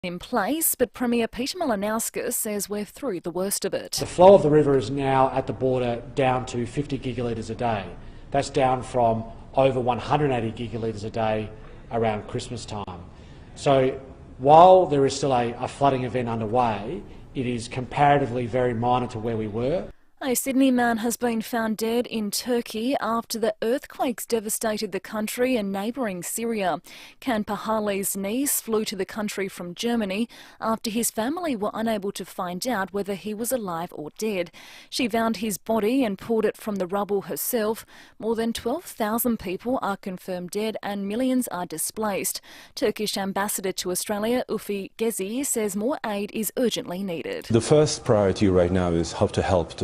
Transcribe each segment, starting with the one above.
in place, but Premier Peter Malinauskas says we're through the worst of it. The flow of the river is now at the border down to 50 gigalitres a day. That's down from over 180 gigalitres a day around Christmas time. So while there is still a flooding event underway, it is comparatively very minor to where we were. A Sydney man has been found dead in Turkey after the earthquakes devastated the country and neighbouring Syria. Can Pahali's niece flew to the country from Germany after his family were unable to find out whether he was alive or dead. She found his body and pulled it from the rubble herself. More than 12,000 people are confirmed dead and millions are displaced. Turkish Ambassador to Australia, Ufi Gezi, says more aid is urgently needed. The first priority right now is how to help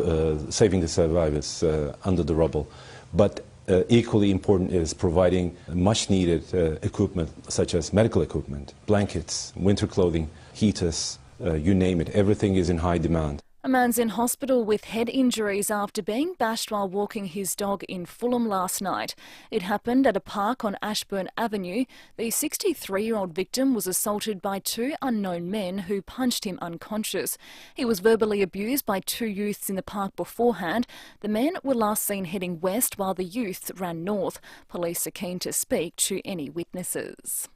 saving the survivors under the rubble. But equally important is providing much needed equipment such as medical equipment, blankets, winter clothing, heaters, you name it. Everything is in high demand. A man's in hospital with head injuries after being bashed while walking his dog in Fulham last night. It happened at a park on Ashburn Avenue. The 63-year-old victim was assaulted by two unknown men who punched him unconscious. He was verbally abused by two youths in the park beforehand. The men were last seen heading west while the youths ran north. Police are keen to speak to any witnesses.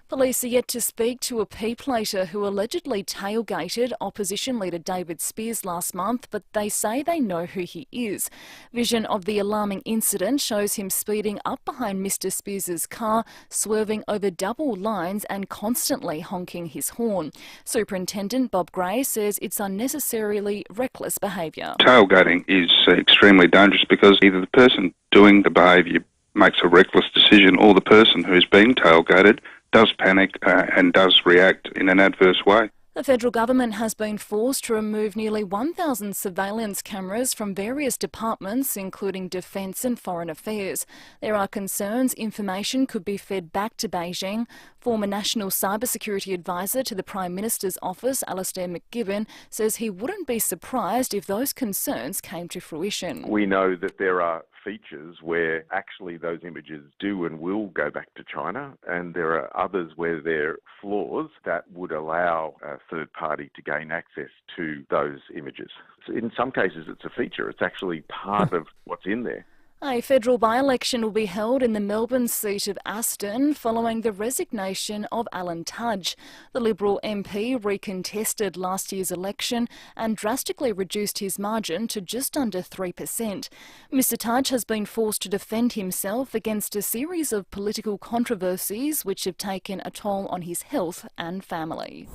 Police are yet to speak to a P-plater who allegedly tailgated opposition leader David Speers last month, but they say they know who he is. Vision of the alarming incident shows him speeding up behind Mr Speers' car, swerving over double lines and constantly honking his horn. Superintendent Bob Gray says it's unnecessarily reckless behaviour. Tailgating is extremely dangerous because either the person doing the behaviour makes a reckless decision or the person who's being tailgated does panic and does react in an adverse way. The federal government has been forced to remove nearly 1,000 surveillance cameras from various departments, including Defence and Foreign Affairs. There are concerns information could be fed back to Beijing. Former National Cybersecurity Advisor to the Prime Minister's office, Alastair McGibbon, says he wouldn't be surprised if those concerns came to fruition. We know that there are features where actually those images do and will go back to China, and there are others where there are flaws that would allow a third party to gain access to those images. So in some cases it's a feature, it's actually part of what's in there. A federal by-election will be held in the Melbourne seat of Aston following the resignation of Alan Tudge. The Liberal MP recontested last year's election and drastically reduced his margin to just under 3%. Mr Tudge has been forced to defend himself against a series of political controversies which have taken a toll on his health and family.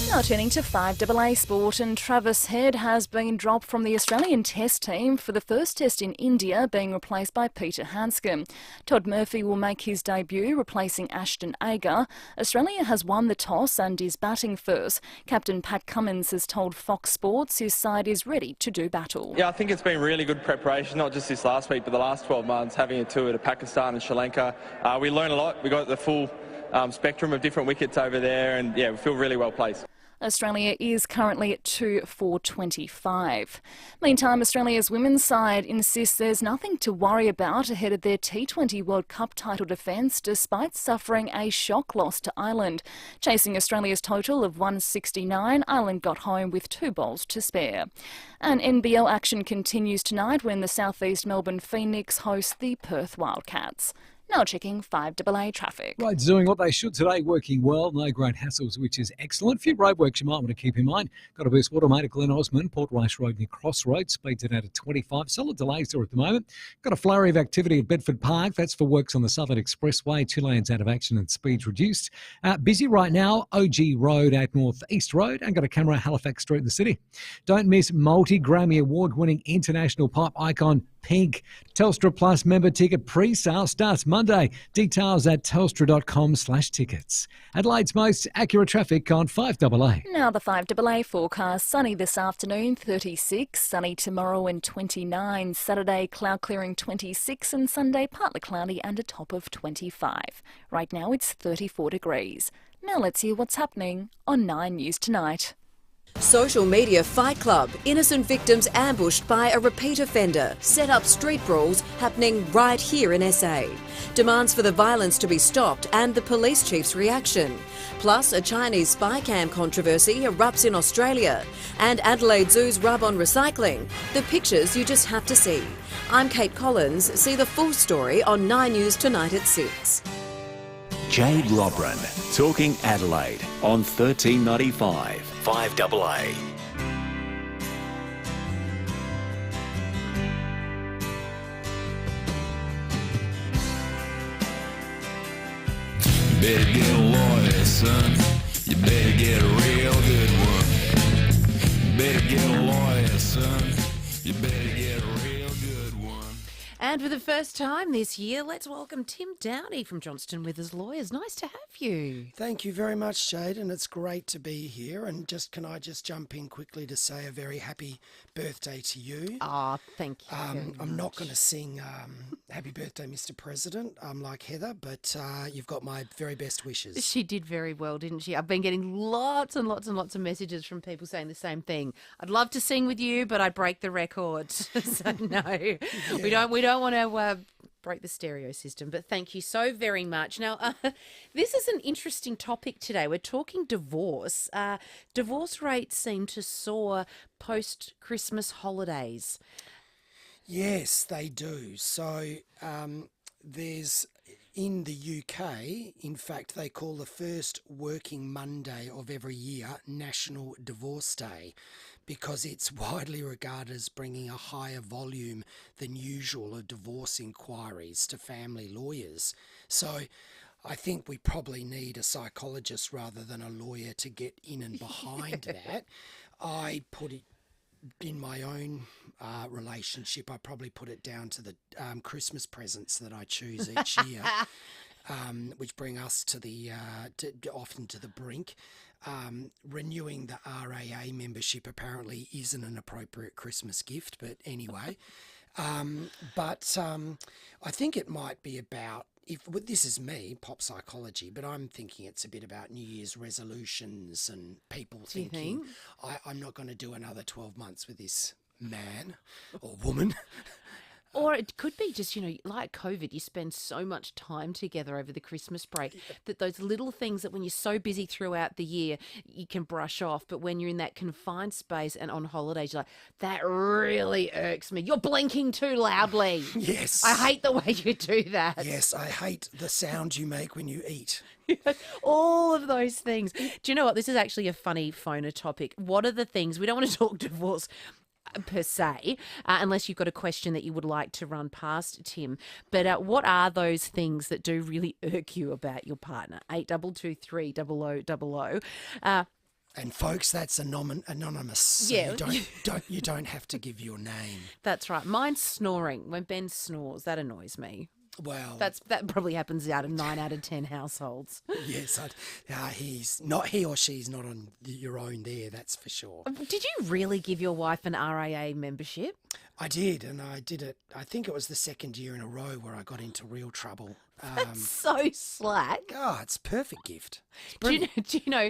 Now turning to FIVEAA sport, and Travis Head has been dropped from the Australian Test team for the first test in India, being replaced by Peter Handscomb. Todd Murphy will make his debut, replacing Ashton Agar. Australia has won the toss and is batting first. Captain Pat Cummins has told Fox Sports his side is ready to do battle. Yeah, I think it's been really good preparation, not just this last week, but the last 12 months, having a tour to Pakistan and Sri Lanka. We learned a lot. We got the full spectrum of different wickets over there, and yeah, we feel really well placed. Australia is currently at 2 for 25. Meantime, Australia's women's side insists there's nothing to worry about ahead of their T20 World Cup title defence, despite suffering a shock loss to Ireland. Chasing Australia's total of 169, Ireland got home with 2 bowls to spare. And NBL action continues tonight when the southeast Melbourne Phoenix host the Perth Wildcats. Now checking FIVEAA traffic. Roads doing what they should today, working well, no great hassles, which is excellent. A few roadworks you might want to keep in mind. Got a boost water mate at Glen Osmond, Port Rice Road near Crossroads, speeds it out at 25. Solid delays there at the moment. Got a flurry of activity at Bedford Park. That's for works on the Southern Expressway. 2 lanes out of action and speeds reduced. Busy right now, OG Road at North East Road, and got a camera at Halifax Street in the city. Don't miss multi-Grammy award-winning international pop icon Pink. Telstra Plus member ticket pre-sale starts Monday. Details at telstra.com/tickets. Adelaide's most accurate traffic on FIVEAA. Now the FIVEAA forecast. Sunny this afternoon, 36. Sunny tomorrow and 29. Saturday, cloud clearing 26. And Sunday, partly cloudy and a top of 25. Right now it's 34 degrees. Now let's hear what's happening on 9 News Tonight. Social media fight club. Innocent victims ambushed by a repeat offender. Set up street brawls happening right here in SA. Demands for the violence to be stopped and the police chief's reaction. Plus, a Chinese spy cam controversy erupts in Australia. And Adelaide Zoo's rub on recycling. The pictures you just have to see. I'm Kate Collins. See the full story on 9 News tonight at 6. Jade Robran, talking Adelaide on 1395 5AA. You better get a lawyer, son. You better get a real good one. You better get a lawyer, son. You better get a real good one. And for the first time this year, let's welcome Tim Downey from Johnston Withers Lawyers. Nice to have you. Thank you very much, Jade, and it's great to be here. And can I just jump in quickly to say a very happy birthday to you? Oh, thank you. I'm not going to sing Happy Birthday, Mr. President, like Heather, but you've got my very best wishes. She did very well, didn't she? I've been getting lots and lots and lots of messages from people saying the same thing. I'd love to sing with you, but I'd break the record. So no, yeah. we don't want to break the stereo system, but thank you so very much. Now, this is an interesting topic today. We're talking divorce. Divorce rates seem to soar post-Christmas holidays. Yes, they do. So there's, in the UK, in fact, they call the first working Monday of every year National Divorce Day, because it's widely regarded as bringing a higher volume than usual of divorce inquiries to family lawyers. So I think we probably need a psychologist rather than a lawyer to get in and behind that. I put it in my own relationship, I probably put it down to the Christmas presents that I choose each year, which bring us to the often to the brink. Renewing the RAA membership apparently isn't an appropriate Christmas gift, but anyway. But I think it might be about, this is me, pop psychology, but I'm thinking it's a bit about New Year's resolutions and people thinking, I'm not going to do another 12 months with this man or woman. Or it could be just, like COVID, you spend so much time together over the Christmas break that those little things that when you're so busy throughout the year, you can brush off. But when you're in that confined space and on holidays, you're like, that really irks me. You're blinking too loudly. Yes. I hate the way you do that. Yes, I hate the sound you make when you eat. All of those things. Do you know what? This is actually a funny phoner topic. What are the things, we don't want to talk divorce per se, unless you've got a question that you would like to run past Tim. But what are those things that do really irk you about your partner? 8223 0000. And folks, that's anonymous. So yeah, you don't have to give your name. That's right. Mine's snoring. When Ben snores, that annoys me. Well, that probably happens out of 9 out of 10 households. Yes, he or she's not on your own there. That's for sure. Did you really give your wife an RAA membership? I did, and I did it. I think it was the second year in a row where I got into real trouble. That's so slack. Oh, it's a perfect gift. Do you know,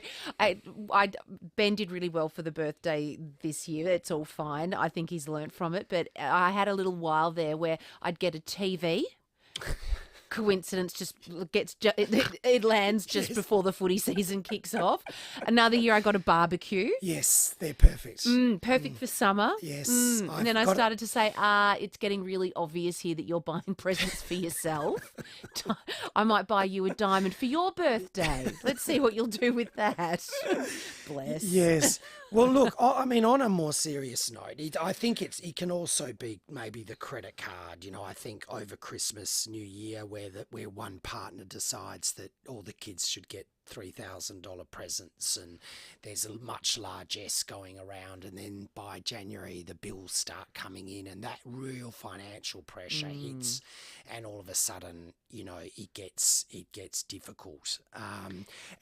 Ben did really well for the birthday this year. It's all fine. I think he's learnt from it. But I had a little while there where I'd get a TV. Coincidence, it lands just before the footy season kicks off. Another year I got a barbecue. Yes, they're perfect. Perfect for summer. Yes. And then I started to say, it's getting really obvious here that you're buying presents for yourself. I might buy you a diamond for your birthday. Let's see what you'll do with that. Bless. Yes. Well, look, I mean, on a more serious note, I think it can also be maybe the credit card. I think over Christmas, New Year, where one partner decides that all the kids should get $3,000 presents and there's a much largesse going around, and then by January the bills start coming in and that real financial pressure hits, and all of a sudden it gets difficult,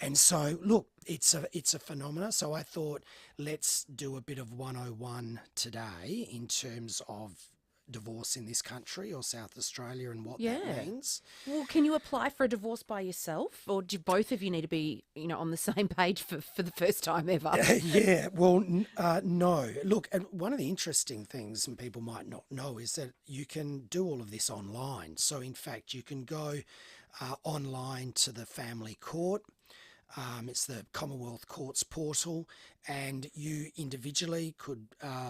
and so look, it's a phenomena. So I thought let's do a bit of 101 today in terms of divorce in this country or South Australia and what Yeah. that means. Well, can you apply for a divorce by yourself, or do both of you need to be, on the same page for the first time ever? Yeah, well, no. Look, and one of the interesting things, and people might not know, is that you can do all of this online. So, in fact, you can go online to the family court. It's the Commonwealth Courts portal, and you individually could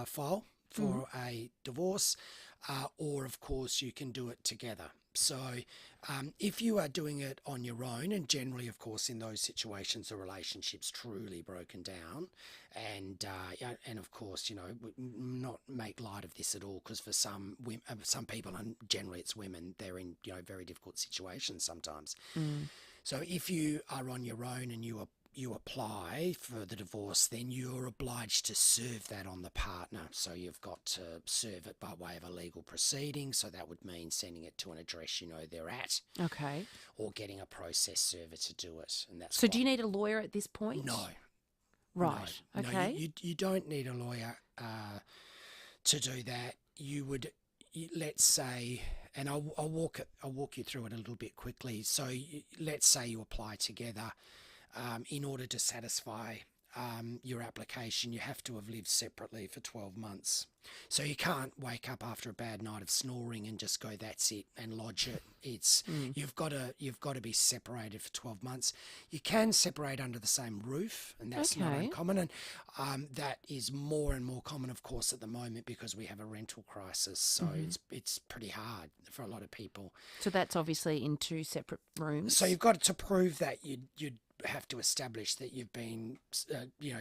file for a divorce, or of course you can do it together. So if you are doing it on your own, and generally of course in those situations the relationship's truly broken down, and of course not make light of this at all, because for some people, and generally it's women, they're in very difficult situations sometimes. So if you are on your own and you apply for the divorce, then you're obliged to serve that on the partner. So you've got to serve it by way of a legal proceeding. So that would mean sending it to an address they're at. Okay. Or getting a process server to do it. And that's So do you need a lawyer at this point? No. Right. No, Okay. you don't need a lawyer to do that. Let's say, and I'll walk you through it a little bit quickly. So let's say you apply together. In order to satisfy your application, you have to have lived separately for 12 months. So you can't wake up after a bad night of snoring and just go, that's it, and lodge it. It's you've got to be separated for 12 months. You can separate under the same roof, and that's not uncommon. And that is more and more common, of course, at the moment, because we have a rental crisis. So it's pretty hard for a lot of people. So that's obviously in two separate rooms. So you've got to prove that you'd have to establish that you've been,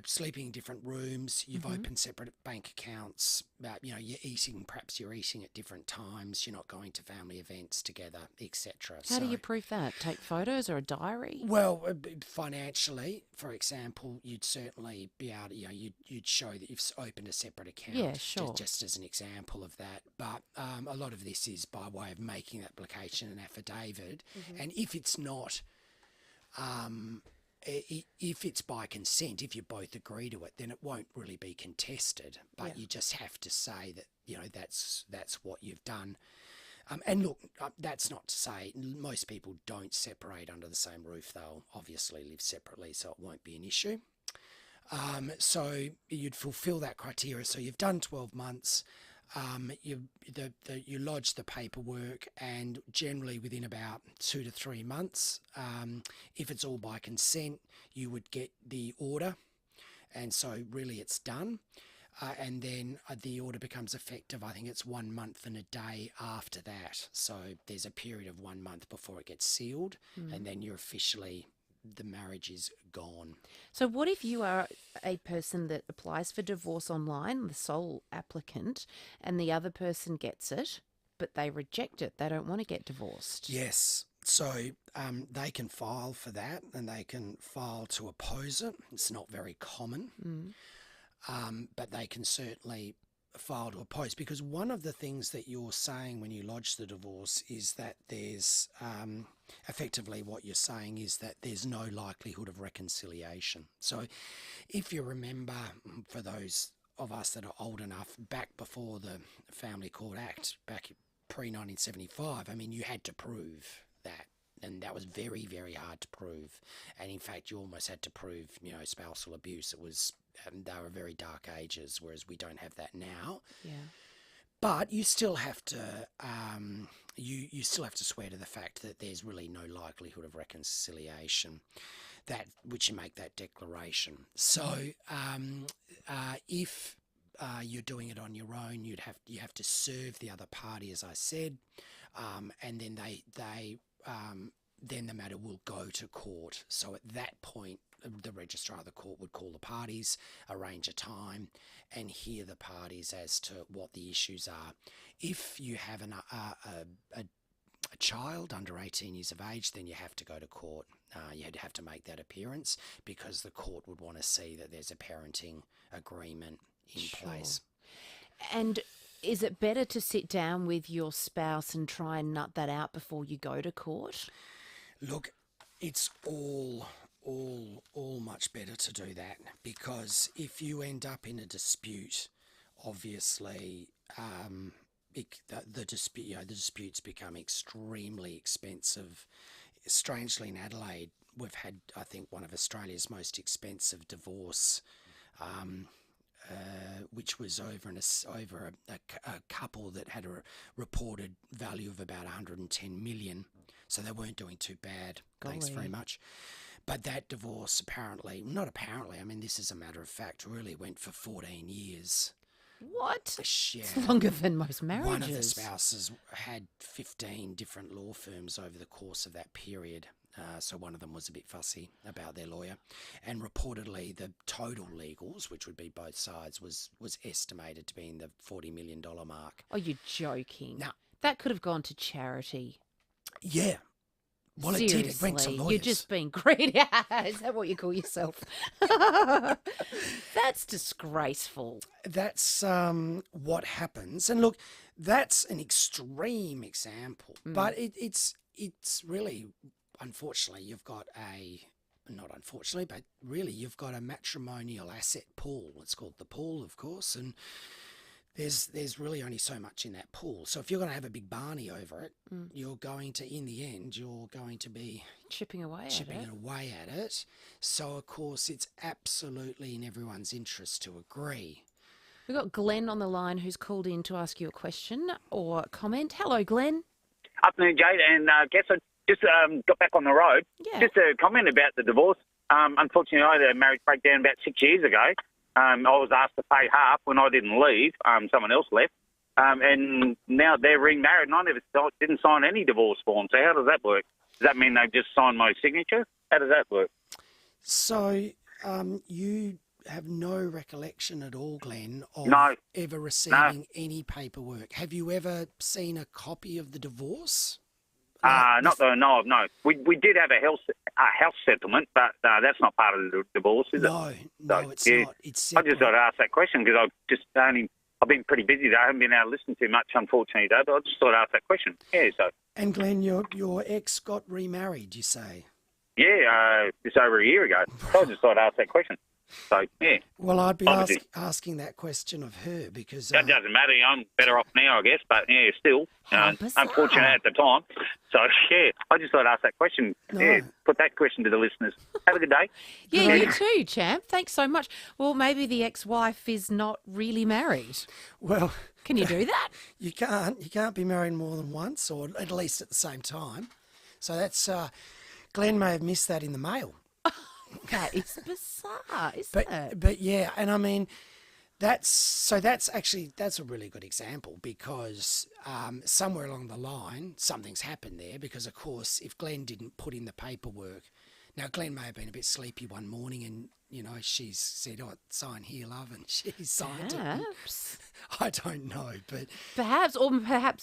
sleeping in different rooms. You've opened separate bank accounts. You're eating. Perhaps you're eating at different times. You're not going to family events together, etc. How do you prove that? Take photos or a diary? Well, financially, for example, you'd certainly be able to. You'd show that you've opened a separate account. Yeah, sure. Just as an example of that. But a lot of this is by way of making an application, an affidavit, and if it's not. If it's by consent, if you both agree to it, then it won't really be contested. But you just have to say that that's what you've done. And look, that's not to say most people don't separate under the same roof. They'll obviously live separately, so it won't be an issue. So you'd fulfil that criteria. So you've done 12 months. You lodge the paperwork, and generally within about 2 to 3 months, if it's all by consent, you would get the order, and so really it's done. And then the order becomes effective. I think it's 1 month and a day after that. So there's a period of 1 month before it gets sealed, and then you're officially, the marriage is gone. So what if you are a person that applies for divorce online, the sole applicant, and the other person gets it, but they reject it? They don't want to get divorced. Yes. So they can file for that, and they can file to oppose it. It's not very common, but they can certainly file to oppose, because one of the things that you're saying when you lodge the divorce is that there's effectively what you're saying is that there's no likelihood of reconciliation. So if you remember, for those of us that are old enough, back before the Family Court Act, back pre-1975, I mean, you had to prove that. And that was very, very hard to prove. And in fact, you almost had to prove, spousal abuse. It was, they were very dark ages, whereas we don't have that now. Yeah. But you still have to, you still have to swear to the fact that there's really no likelihood of reconciliation, which you make that declaration. So if you're doing it on your own, you have to serve the other party, as I said, and then then the matter will go to court. So at that point, the registrar of the court would call the parties, arrange a time, and hear the parties as to what the issues are. If you have a child under 18 years of age, then you have to go to court. You'd have to make that appearance, because the court would want to see that there's a parenting agreement in place. And is it better to sit down with your spouse and try and nut that out before you go to court? Look, it's all much better to do that, because if you end up in a dispute, obviously the disputes become extremely expensive. Strangely, in Adelaide, we've had, I think, one of Australia's most expensive divorce, which was over a couple that had a reported value of about 110 million. So they weren't doing too bad. Golly. Thanks very much. But that divorce this is a matter of fact, really went for 14 years. What? Yeah. It's longer than most marriages. One of the spouses had 15 different law firms over the course of that period. So one of them was a bit fussy about their lawyer. And reportedly, the total legals, which would be both sides, was estimated to be in the $40 million mark. Oh, you're joking. No. That could have gone to charity. Yeah. Well, Seriously, it did. It went to lawyers. You're just being greedy. Is that what you call yourself? That's disgraceful. That's what happens. And look, that's an extreme example. But it's really, unfortunately, you've got you've got a matrimonial asset pool. It's called the pool, of course, and there's really only so much in that pool. So if you're going to have a big Barney over it, you're going to be chipping away at it. So, of course, it's absolutely in everyone's interest to agree. We've got Glenn on the line who's called in to ask you a question or comment. Hello, Glenn. Afternoon, Jade, and guess I just got back on the road. Yeah. Just a comment about the divorce. Unfortunately, I had a marriage breakdown about 6 years ago. I was asked to pay half when I didn't leave. Someone else left. And now they're remarried, and I didn't sign any divorce form. So how does that work? Does that mean they've just signed my signature? How does that work? So you have no recollection at all, Glenn, of ever receiving any paperwork. Have you ever seen a copy of the divorce? Not that I know of, no. We did have a house settlement, but that's not part of the divorce, is it? No, it's not. It's separate. I just got to ask that question because I've been pretty busy today. I haven't been able to listen to much, unfortunately, today, but I just thought I'd ask that question. Yeah, so. And Glenn, your ex got remarried, you say? Yeah, just over a year ago. So I just thought I'd ask that question. So, yeah. Well, I'd be asking that question of her because... that doesn't matter. I'm better off now, I guess, but, yeah, still. Unfortunate at the time. So, yeah, I just thought I'd ask that question. No. Yeah, put that question to the listeners. Have a good day. Yeah, you too, champ. Thanks so much. Well, maybe the ex-wife is not really married. Well... Can you do that? You can't. You can't be married more than once, or at least at the same time. So that's... Glenn may have missed that in the mail. That is bizarre, isn't it? But yeah, and I mean, that's a really good example because somewhere along the line, something's happened there because, of course, if Glenn didn't put in the paperwork, now Glenn may have been a bit sleepy one morning and, she's said, sign here, love, and she signed it. I don't know, but... Perhaps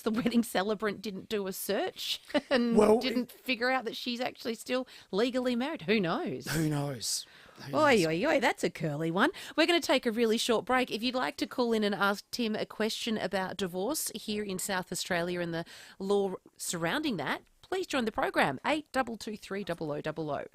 the wedding celebrant didn't do a search and didn't figure out that she's actually still legally married. Who knows? Who knows? Oi, that's a curly one. We're going to take a really short break. If you'd like to call in and ask Tim a question about divorce here in South Australia and the law surrounding that, please join the program, 8223 0000.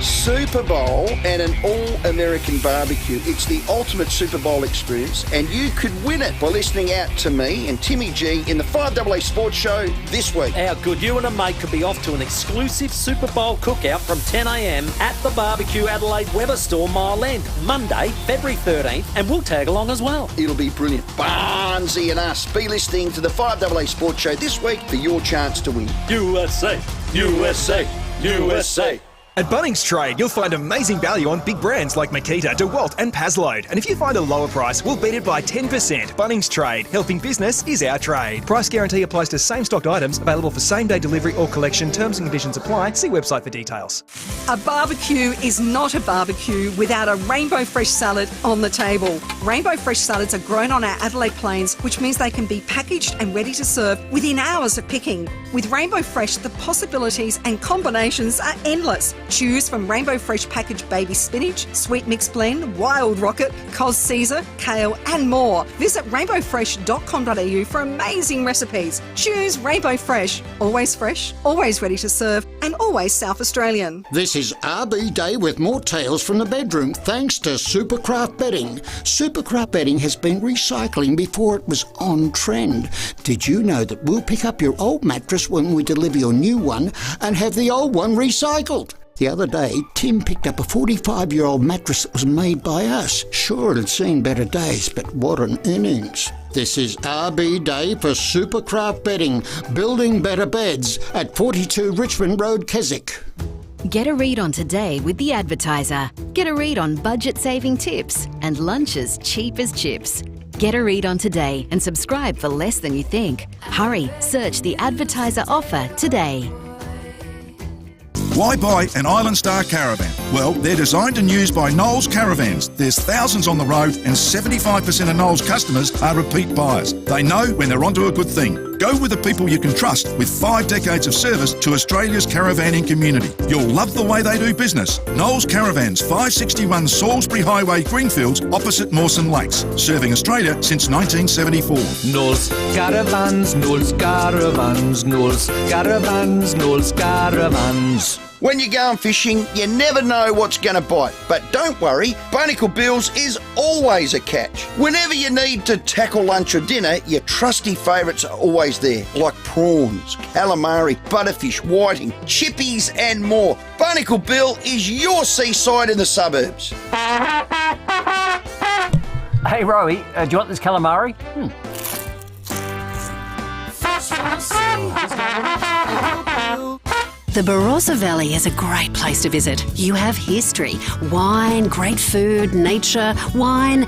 Super Bowl and an all-American barbecue. It's the ultimate Super Bowl experience, and you could win it by listening out to me and Timmy G in the FIVEAA Sports Show this week. How good you and a mate could be off to an exclusive Super Bowl cookout from 10 a.m. at the Barbecue Adelaide Weber Store, Mile End, Monday, February 13th, and we'll tag along as well. It'll be brilliant. Barnesy and us. Be listening to the FIVEAA Sports Show this week for your chance to win. USA, USA, USA. At Bunnings Trade, you'll find amazing value on big brands like Makita, DeWalt and Pazload. And if you find a lower price, we'll beat it by 10%. Bunnings Trade. Helping business is our trade. Price guarantee applies to same stocked items. Available for same-day delivery or collection. Terms and conditions apply. See website for details. A barbecue is not a barbecue without a Rainbow Fresh salad on the table. Rainbow Fresh salads are grown on our Adelaide Plains, which means they can be packaged and ready to serve within hours of picking. With Rainbow Fresh, the possibilities and combinations are endless. Choose from Rainbow Fresh packaged baby spinach, sweet mix blend, wild rocket, cos Caesar, kale and more. Visit rainbowfresh.com.au for amazing recipes. Choose Rainbow Fresh. Always fresh, always ready to serve and always South Australian. This is RB Day with more tales from the bedroom thanks to Supercraft Bedding. Supercraft Bedding has been recycling before it was on trend. Did you know that we'll pick up your old mattress when we deliver your new one and have the old one recycled? The other day, Tim picked up a 45-year-old mattress that was made by us. Sure, it had seen better days, but what an innings. This is RB Day for Supercraft Bedding, building better beds at 42 Richmond Road, Keswick. Get a read on today with The Advertiser. Get a read on budget-saving tips and lunches cheap as chips. Get a read on today and subscribe for less than you think. Hurry, search The Advertiser offer today. Why buy an Island Star caravan? Well, they're designed and used by Knowles Caravans. There's thousands on the road and 75% of Knowles customers are repeat buyers. They know when they're onto a good thing. Go with the people you can trust with 5 decades of service to Australia's caravanning community. You'll love the way they do business. Knowles Caravans, 561 Salisbury Highway, Greenfields, opposite Mawson Lakes. Serving Australia since 1974. Knowles Caravans, Knowles Caravans, Knowles Caravans, Knowles Caravans. When you're going fishing, you never know what's going to bite. But don't worry, Barnacle Bills is always a catch. Whenever you need to tackle lunch or dinner, your trusty favourites are always there, like prawns, calamari, butterfish, whiting, chippies and more. Barnacle Bill is your seaside in the suburbs. Hey, Rowey, do you want this calamari? The Barossa Valley is a great place to visit. You have history, wine, great food, nature, wine.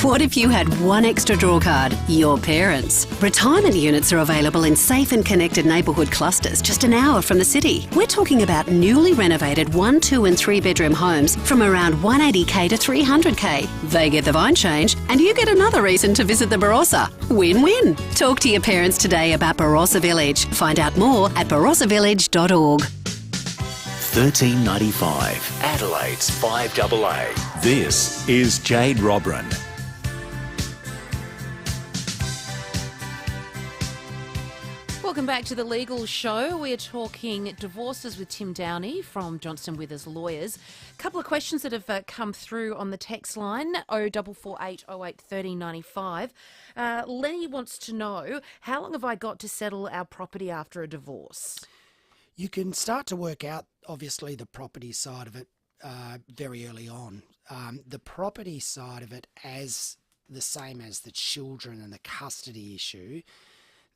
What if you had one extra draw card? Your parents. Retirement units are available in safe and connected neighbourhood clusters just an hour from the city. We're talking about newly renovated 1, 2 and 3 bedroom homes from around 180k to 300k. They get the vine change and you get another reason to visit the Barossa. Win-win. Talk to your parents today about Barossa Village. Find out more at barossavillage.org. 1395, Adelaide's 5AA. This is Jade Robran. Welcome back to the Legal Show. We're talking divorces with Tim Downey from Johnston Withers Lawyers. A couple of questions that have come through on the text line, 0448 08 1395. Lenny wants to know, how long have I got to settle our property after a divorce? You can start to work out, obviously, the property side of it very early on. The property side of it, as the same as the children and the custody issue,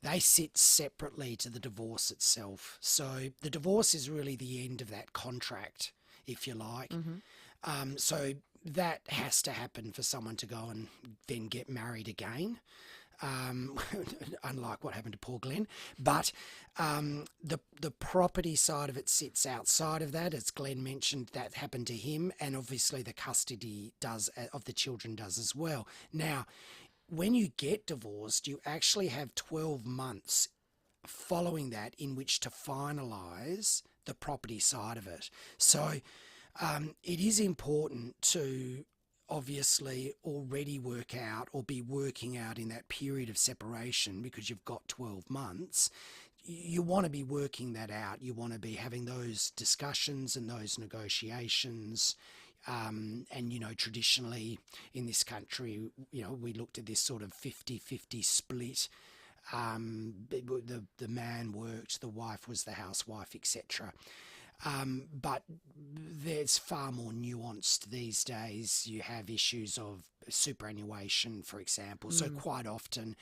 they sit separately to the divorce itself. So the divorce is really the end of that contract, if you like. Mm-hmm. So that has to happen for someone to go and then get married again. Unlike what happened to poor Glenn, but the property side of it sits outside of that. As Glenn mentioned, that happened to him, and obviously the custody of the children does as well. Now, when you get divorced, you actually have 12 months following that in which to finalise the property side of it. So it is important to obviously already work out or be working out in that period of separation, because you've got 12 months. You want to be working that out. You want to be having those discussions and those negotiations. And, you know, traditionally in this country, you know, we looked at this sort of 50-50 split. The man worked, the wife was the housewife, etc. But there's far more nuanced these days. You have issues of superannuation, for example. So quite often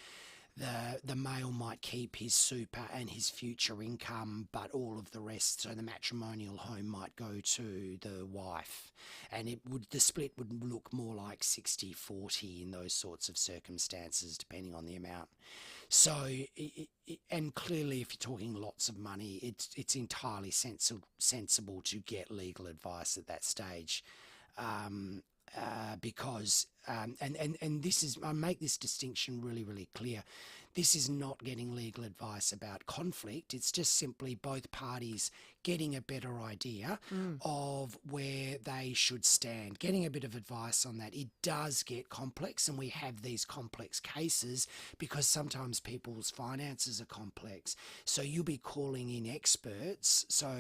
the male might keep his super and his future income, but all of the rest, so the matrimonial home might go to the wife. And the split would look more like 60-40 in those sorts of circumstances, depending on the amount. So, and clearly if you're talking lots of money, it's entirely sensible to get legal advice at that stage. Because, and this is, I make this distinction really, really clear. this is not getting legal advice about conflict. It's just simply both parties getting a better idea of where they should stand, getting a bit of advice on that. It does get complex, and we have these complex cases because sometimes people's finances are complex. So you'll be calling in experts, so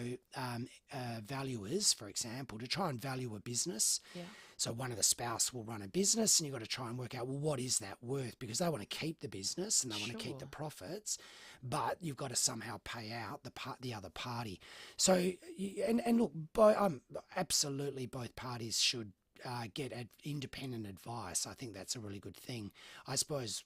valuers, for example, to try and value a business. Yeah. So one of the spouse will run a business, and you've got to try and work out, well, what is that worth? Because they want to keep the business and they want to keep the profits, but you've got to somehow pay out the other party. So, and look, absolutely both parties should get independent advice. I think that's a really good thing. I suppose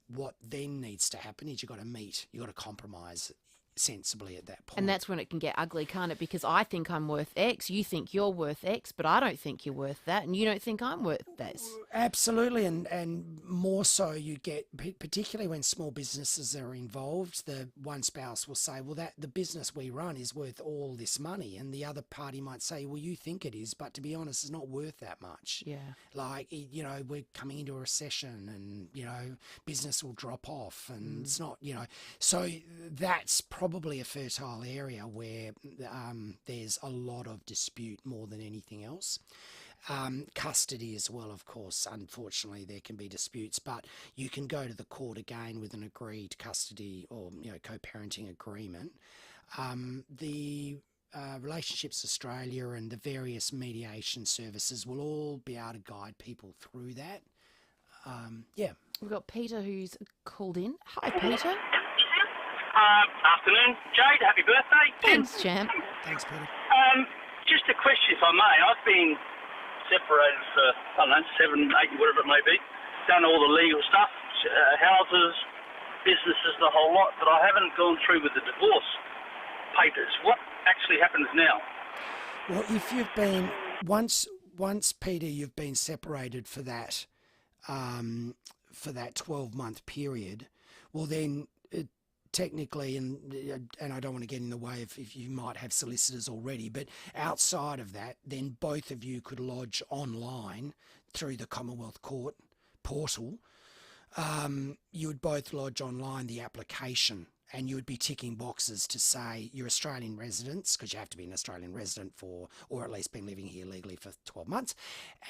what then needs to happen is you've got to meet, you've got to compromise sensibly at that point. And that's when it can get ugly, can't it? Because I think I'm worth X, you think you're worth X, but I don't think you're worth that, and you don't think I'm worth this. Absolutely, and more so you get, particularly when small businesses are involved, the one spouse will say, well, that the business we run is worth all this money, and the other party might say, well, you think it is, but to be honest, it's not worth that much. Yeah. Like, you know, we're coming into a recession, and, you know, business will drop off, and it's not, you know, so that's probably a fertile area where there's a lot of dispute more than anything else. Custody as well, of course. Unfortunately, there can be disputes, but you can go to the court again with an agreed custody or, you know, co-parenting agreement. The Relationships Australia and the various mediation services will all be able to guide people through that. Yeah. We've got Peter who's called in. Hi, Peter. Afternoon, Jade. Happy birthday. Thanks, champ. Thanks, Peter. Just a question, if I may. I've been separated for, I don't know, 7, 8, whatever it may be. Done all the legal stuff, houses, businesses, the whole lot, but I haven't gone through with the divorce papers. What actually happens now? Well, if you've been, once Peter, you've been separated for that 12-month period, well then, technically, and I don't want to get in the way if you might have solicitors already, but outside of that, then both of you could lodge online through the Commonwealth Court portal. You would both lodge online the application, and you would be ticking boxes to say you're Australian residents, because you have to be an Australian resident for, or at least been living here legally for 12 months,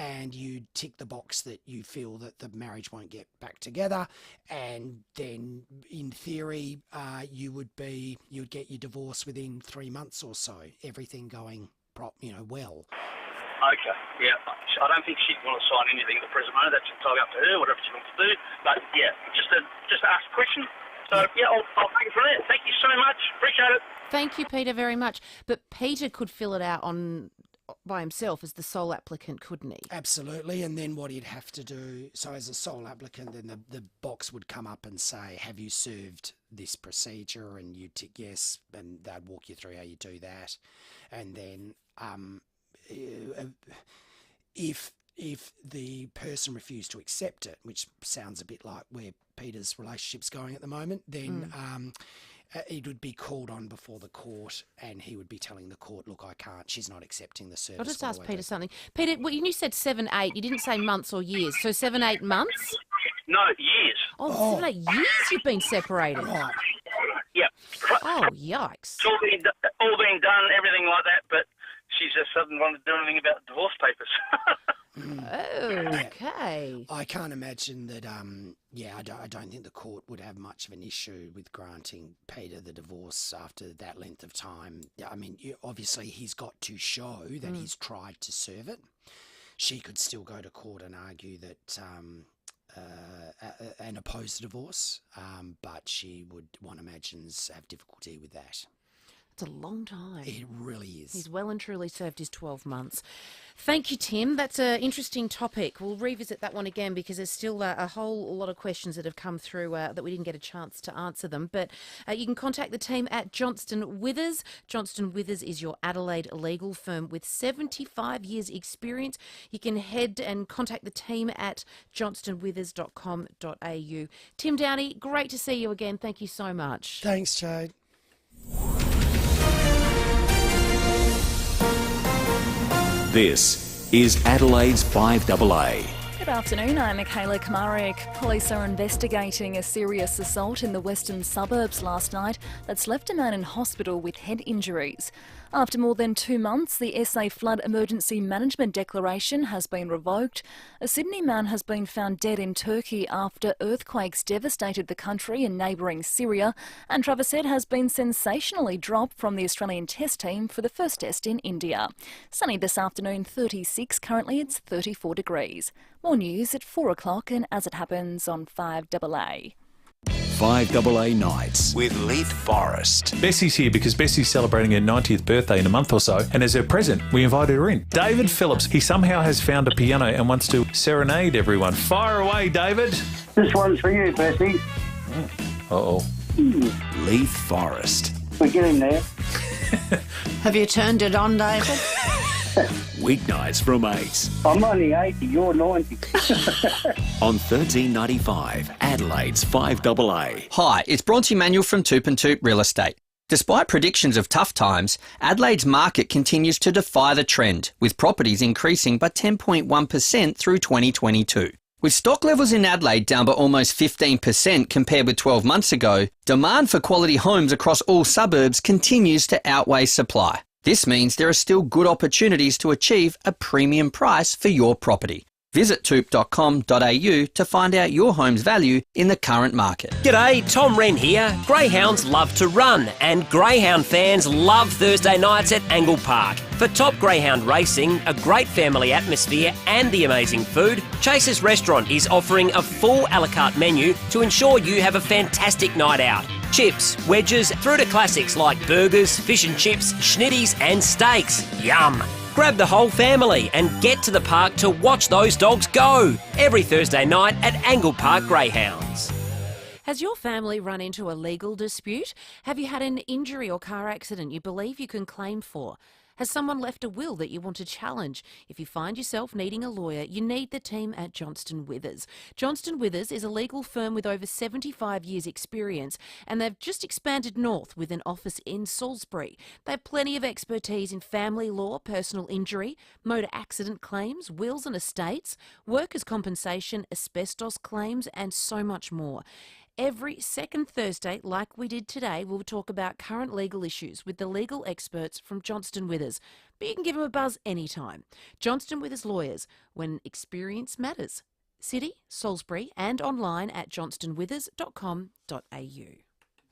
and you tick the box that you feel that the marriage won't get back together, and then in theory you would get your divorce within 3 months or so, everything going well. Okay, yeah. I don't think she'd want to sign anything at the present moment. That's entirely up to her, whatever she wants to do. But yeah, just to ask a question. So, yeah, I'll take it from there. Thank you so much. Appreciate it. Thank you, Peter, very much. But Peter could fill it out by himself as the sole applicant, couldn't he? Absolutely. And then what he'd have to do, so as a sole applicant, then the box would come up and say, have you served this procedure? And you'd tick yes, and they'd walk you through how you do that. And then if the person refused to accept it, which sounds a bit like where Peter's relationship's going at the moment, then it would be called on before the court, and he would be telling the court, look, I can't, she's not accepting the service. I'll just ask Peter something. Peter, well, you said 7, 8, you didn't say months or years, so 7, 8 months? No, years. Oh, 7, 8 years you've been separated? Right. Yeah. Oh, yikes. It's all been done, everything like that, but she just doesn't want to do anything about divorce papers. Okay. I can't imagine that, I don't think the court would have much of an issue with granting Peter the divorce after that length of time. I mean, obviously he's got to show that he's tried to serve it. She could still go to court and argue that and oppose the divorce, but she would, one imagines, have difficulty with that. It's a long time. It really is. He's well and truly served his 12 months. Thank you, Tim. That's an interesting topic. We'll revisit that one again because there's still a whole lot of questions that have come through that we didn't get a chance to answer them. But you can contact the team at Johnston Withers. Johnston Withers is your Adelaide legal firm with 75 years experience. You can head and contact the team at johnstonwithers.com.au. Tim Downey, great to see you again. Thank you so much. Thanks, Jade. This is Adelaide's FIVEAA. Good afternoon, I'm Michaela Kamarik. Police are investigating a serious assault in the western suburbs last night that's left a man in hospital with head injuries. After more than 2 months, the SA Flood Emergency Management Declaration has been revoked. A Sydney man has been found dead in Turkey after earthquakes devastated the country in neighbouring Syria, and Travis Head has been sensationally dropped from the Australian Test team for the first test in India. Sunny this afternoon, 36, currently it's 34 degrees. More news at 4 o'clock and as it happens on 5AA. 5AA Nights with Leith Forrest. Bessie's here because Bessie's celebrating her 90th birthday in a month or so, and as her present, we invited her in. David Phillips, he somehow has found a piano and wants to serenade everyone. Fire away, David. This one's for you, Bessie. Uh-oh. Leith Forrest. We're getting there. Have you turned it on, David? Weeknights from 8. I'm only 80, you're 90. On 1395, Adelaide's 5AA. Hi, it's Bronte Manuel from Toop and Toop Real Estate. Despite predictions of tough times, Adelaide's market continues to defy the trend, with properties increasing by 10.1% through 2022. With stock levels in Adelaide down by almost 15% compared with 12 months ago, demand for quality homes across all suburbs continues to outweigh supply. This means there are still good opportunities to achieve a premium price for your property. Visit toop.com.au to find out your home's value in the current market. G'day, Tom Wren here. Greyhounds love to run, and Greyhound fans love Thursday nights at Angle Park. For top greyhound racing, a great family atmosphere and the amazing food, Chase's Restaurant is offering a full a la carte menu to ensure you have a fantastic night out. Chips, wedges, through to classics like burgers, fish and chips, schnitties and steaks. Yum! Grab the whole family and get to the park to watch those dogs go. Every Thursday night at Angle Park Greyhounds. Has your family run into a legal dispute? Have you had an injury or car accident you believe you can claim for? Has someone left a will that you want to challenge? If you find yourself needing a lawyer, you need the team at Johnston Withers. Johnston Withers is a legal firm with over 75 years' experience, and they've just expanded north with an office in Salisbury. They have plenty of expertise in family law, personal injury, motor accident claims, wills and estates, workers' compensation, asbestos claims, and so much more. Every second Thursday, like we did today, we'll talk about current legal issues with the legal experts from Johnston Withers. But you can give them a buzz anytime. Johnston Withers Lawyers, when experience matters. City, Salisbury, and online at johnstonwithers.com.au.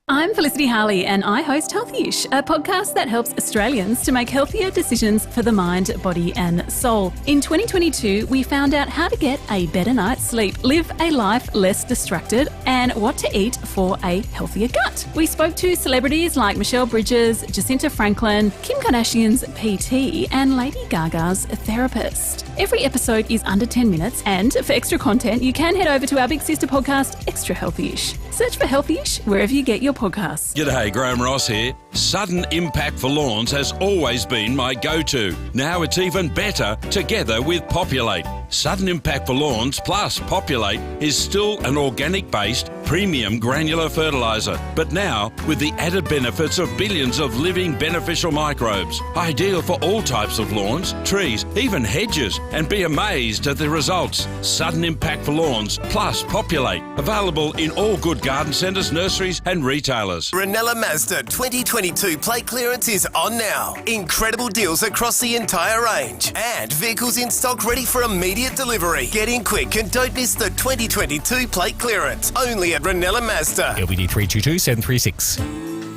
I'm Felicity Harley and I host Healthyish, a podcast that helps Australians to make healthier decisions for the mind, body and soul. In 2022, we found out how to get a better night's sleep, live a life less distracted, and what to eat for a healthier gut. We spoke to celebrities like Michelle Bridges, Jacinta Franklin, Kim Kardashian's PT, and Lady Gaga's therapist. Every episode is under 10 minutes, and for extra content, you can head over to our big sister podcast, Extra Healthyish. Search for Healthyish wherever you get your podcasts. G'day, Graham Ross here. Sudden Impact for Lawns has always been my go-to. Now it's even better together with Populate. Sudden Impact for Lawns plus Populate is still an organic-based premium granular fertiliser, but now with the added benefits of billions of living beneficial microbes. Ideal for all types of lawns, trees, even hedges, and be amazed at the results. Sudden Impact for Lawns plus Populate. Available in all good garden centres, nurseries and retailers. Ranella Mazda 2022 plate clearance is on now. Incredible deals across the entire range and vehicles in stock ready for immediate delivery. Get in quick and don't miss the 2022 plate clearance. Only at Ranella Mazda. LBD 322 736.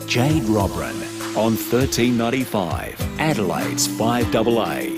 Jade Robran on 1395, Adelaide's 5AA.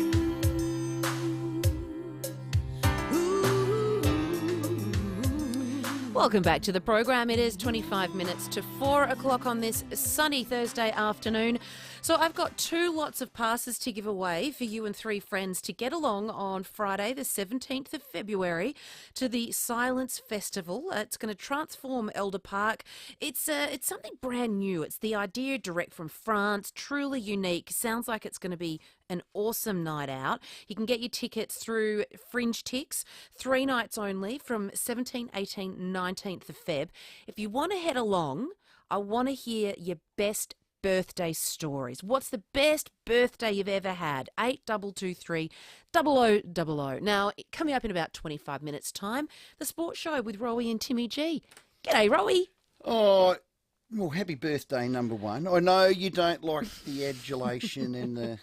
Welcome back to the program. It is 25 minutes to 4 o'clock on this sunny Thursday afternoon. So I've got 2 lots of passes to give away for you and 3 friends to get along on Friday, the 17th of February, to the Silence Festival. It's going to transform Elder Park. It's something brand new. It's the idea direct from France, truly unique. Sounds like it's going to be an awesome night out. You can get your tickets through Fringe Tix, 3 nights only from 17, 18, 19th of Feb. If you want to head along, I want to hear your best birthday stories. What's the best birthday you've ever had? 8223 0000. Now, coming up in about 25 minutes' time, the sports show with Rowey and Timmy G. G'day, Rowey. Oh, well, happy birthday, number one. I know you don't like the adulation and the...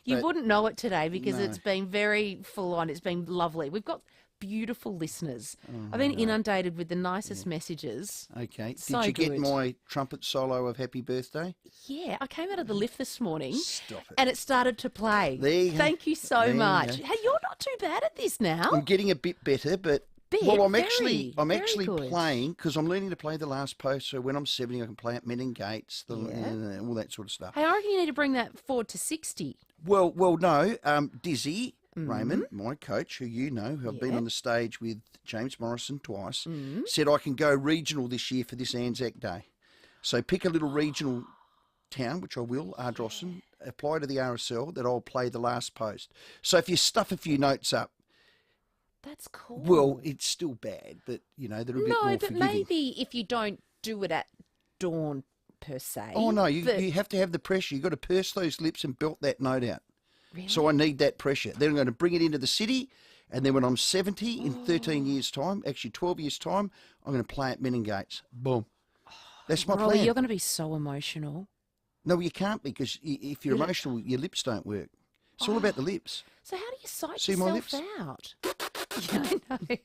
You but- wouldn't know it today because No. it's been very full on. It's been lovely. We've got beautiful listeners. I've been inundated with the nicest messages. Okay. So Did you get good. my trumpet solo of happy birthday? Yeah, I came out of the lift this morning Stop it. and it started to play. There you go. Thank you so There you much. go. Hey, you're not too bad at this now. I'm getting a bit better, but... Bit, well, I'm very, actually very good. playing because I'm learning to play the last post. So when I'm 70, I can play at Menin Gates, all that sort of stuff. Hey, I reckon you need to bring that forward to 60. Well, no. Dizzy Raymond, my coach, who you know, who I've been on the stage with James Morrison twice, said I can go regional this year for this Anzac Day. So pick a little regional town, which I will, Ardrossan, apply to the RSL that I'll play the last post. So if you stuff a few notes up, That's cool. well, it's still bad, but, you know, they're a bit more No, but forgiving. maybe if you don't do it at dawn per se. Oh, no, you but- have to have the pressure. You've got to purse those lips and belt that note out. Really? So I need that pressure. Then I'm going to bring it into the city, and then when I'm 70 in 13 years' time, actually 12 years' time, I'm going to play at Menin Gates. Boom. That's my Rolly, plan. you're going to be so emotional. No, you can't because if you're emotional, your lips don't work. It's all about the lips. So how do you psych See my yourself lips? out? Yeah, I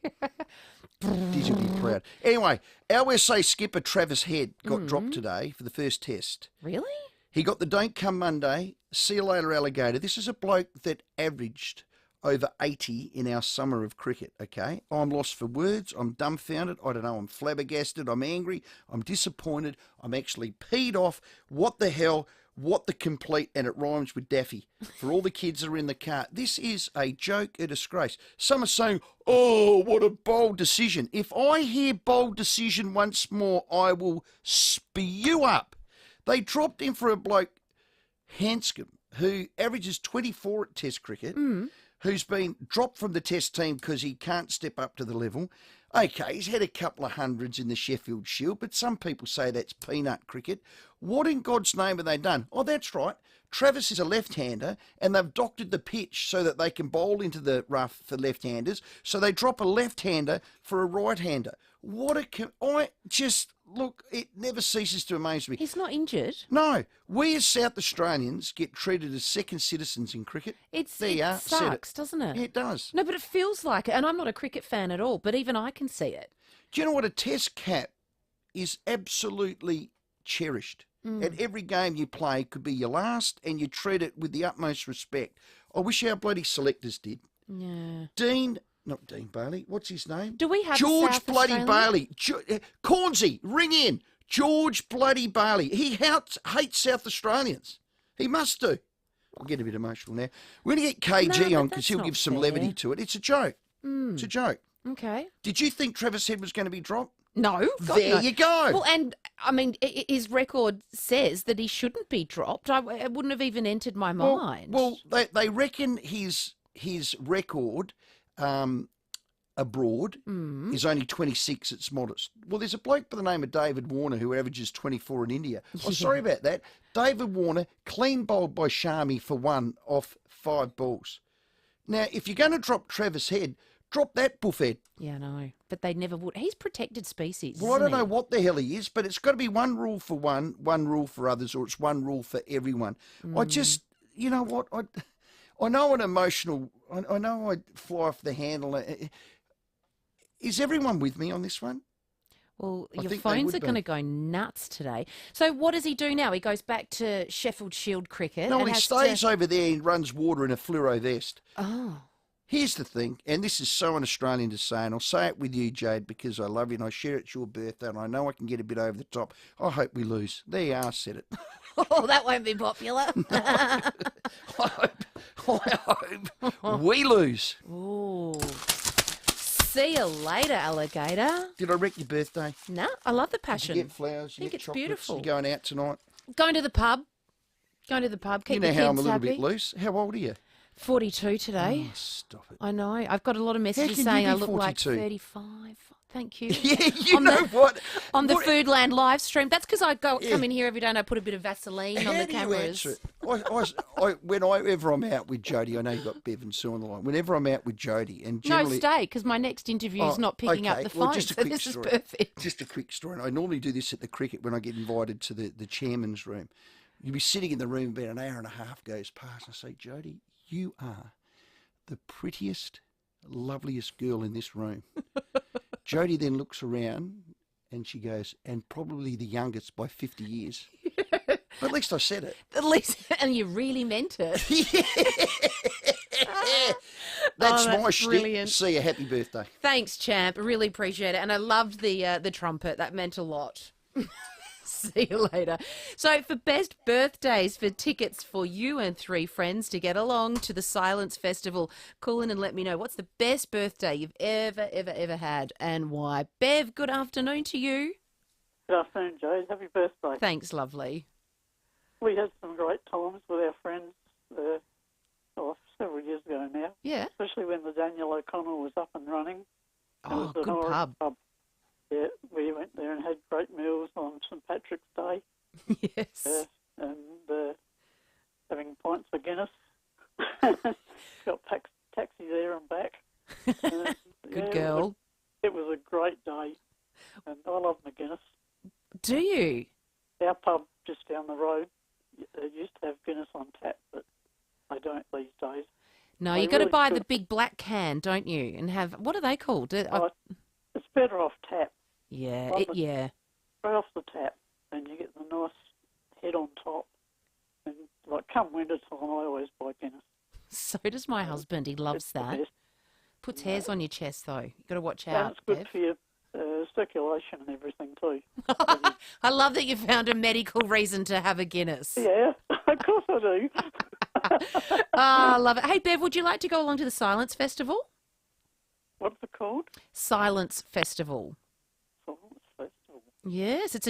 know. Did you be proud? Anyway, our SA skipper Travis Head got dropped today for the first test. Really? He got the don't come Monday. See you later, alligator. This is a bloke that averaged over 80 in our summer of cricket, okay? I'm lost for words. I'm dumbfounded. I don't know. I'm flabbergasted. I'm angry. I'm disappointed. I'm actually peed off. What the hell? What the complete? And it rhymes with Daffy. For all the kids that are in the car, this is a joke, a disgrace. Some are saying, oh, what a bold decision. If I hear bold decision once more, I will spew up. They dropped him for a bloke, Hanscom, who averages 24 at Test cricket, who's been dropped from the Test team because he can't step up to the level. Okay, he's had a couple of hundreds in the Sheffield Shield, but some people say that's peanut cricket. What in God's name have they done? Oh, that's right. Travis is a left-hander, and they've doctored the pitch so that they can bowl into the rough for left-handers, so they drop a left-hander for a right-hander. Look, it never ceases to amaze me. He's not injured. No, we as South Australians get treated as second citizens in cricket. It There you are, said sucks, doesn't it? Yeah, it does. No, but it feels like it. And I'm not a cricket fan at all, but even I can see it. Do you know what? A test cap is absolutely cherished. At every game you play could be your last, and you treat it with the utmost respect. I wish our bloody selectors did. Yeah. Not Dean Bailey. What's his name? Do we have a George South bloody Australian? Bailey? Cornsey, ring in. George bloody Bailey. He hates South Australians. He must do. I'll get a bit emotional now. We're going to get KG No, on but because that's he'll not give some fair. levity to it. It's a joke. It's a joke. Okay. Did you think Travis Head was going to be dropped? No. God, There no. you go. Well, and I mean, his record says that he shouldn't be dropped. It wouldn't have even entered my mind. Well, they reckon his record abroad is only 26. It's modest. Well, there's a bloke by the name of David Warner who averages 24 in India. Oh, sorry about that. David Warner, clean bowled by Shami for 1 off 5 balls. Now, if you're going to drop Travis Head, drop that buffhead. Yeah, I know. But they never would. He's protected species. Well, I don't isn't know he? what the hell he is, but it's got to be one rule for one rule for others, or it's one rule for everyone. I just, you know what? I know I'm emotional. I know I fly off the handle. Is everyone with me on this one? Well, I your think they phones would are going to be. go nuts today. So what does he do now? He goes back to Sheffield Shield cricket. No, and he has stays to... over there and runs water in a fluoro vest. Oh. Here's the thing, and this is so un-Australian to say, and I'll say it with you, Jade, because I love you and I share it's your birthday and I know I can get a bit over the top. I hope we lose. There you are, I said it. Oh, that won't be popular. I hope we lose. Ooh. See you later, alligator. Did I wreck your birthday? No, I love the Did passion. you get flowers? You I think get it's chocolates? beautiful. You going out tonight? Going to the pub. Keep You know the how I'm a kids little happy. bit loose. How old are you? 42 today. Oh, stop it. I know. I've got a lot of messages can you saying be I look like 42? 35. Thank you. Yeah, you know what? On the Foodland live stream. That's because I come in here every day and I put a bit of Vaseline on the cameras. How do you answer it? Whenever I'm out with Jodie, I know you've got Bev and Sue on the line. Whenever I'm out with Jodie, and generally... No, stay, because my next interview is not picking up the phone, so this is perfect. Just a quick story. And I normally do this at the cricket when I get invited to the chairman's room. You'll be sitting in the room, about an hour and a half goes past, and I say, Jodie, you are the prettiest, loveliest girl in this room. Jodie then looks around and she goes, and probably the youngest by 50 years. But at least I said it. At least, and you really meant it. That's my brilliant. shtick. See you. Happy birthday. Thanks, champ. I really appreciate it. And I loved the trumpet. That meant a lot. See you later. So for best birthdays, for tickets for you and 3 friends to get along to the Silence Festival, call in and let me know what's the best birthday you've ever had and why. Bev, good afternoon to you. Good afternoon, Jade. Happy birthday. Thanks, lovely. We had some great times with our friends several years ago now. Yeah. Especially when the Daniel O'Connell was up and running. Oh, good Horrible pub. Yeah, we went there and had great meals on St Patrick's Day. Yes. And having pints of Guinness. Got taxi there and back. Good girl. It was a great day. And I love my Guinness. Do you? Our pub just down the road used to have Guinness on tap, but they don't these days. No, They you've got to really buy should. the big black can, don't you? And have, what are they called? It's better off tap. Yeah, Straight off the tap, and you get the nice head on top. And like come winter time, I always buy Guinness. So does my husband. He loves that. Puts hairs on your chest, though. You've got to watch And out. it's good Bev. for your circulation and everything too. I love that you found a medical reason to have a Guinness. Yeah, of course I do. I love it. Hey, Bev, would you like to go along to the Silence Festival? What's it called? Silence Festival. Silence Festival. Yes, it's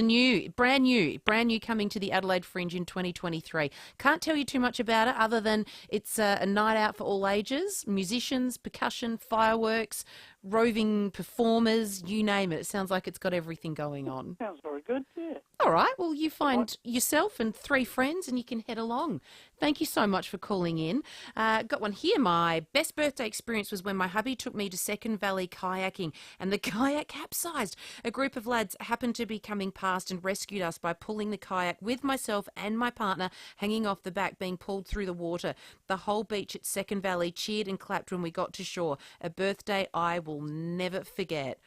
brand new coming to the Adelaide Fringe in 2023. Can't tell you too much about it other than it's a night out for all ages, musicians, percussion, fireworks, roving performers, you name it. It sounds like it's got everything going on. Sounds very good, yeah. All right, well, you find yourself and 3 friends and you can head along. Thank you so much for calling in. Got one here. My best birthday experience was when my hubby took me to Second Valley kayaking and the kayak capsized. A group of lads happened to be coming past and rescued us by pulling the kayak with myself and my partner hanging off the back, being pulled through the water. The whole beach at Second Valley cheered and clapped when we got to shore. A birthday I will never forget.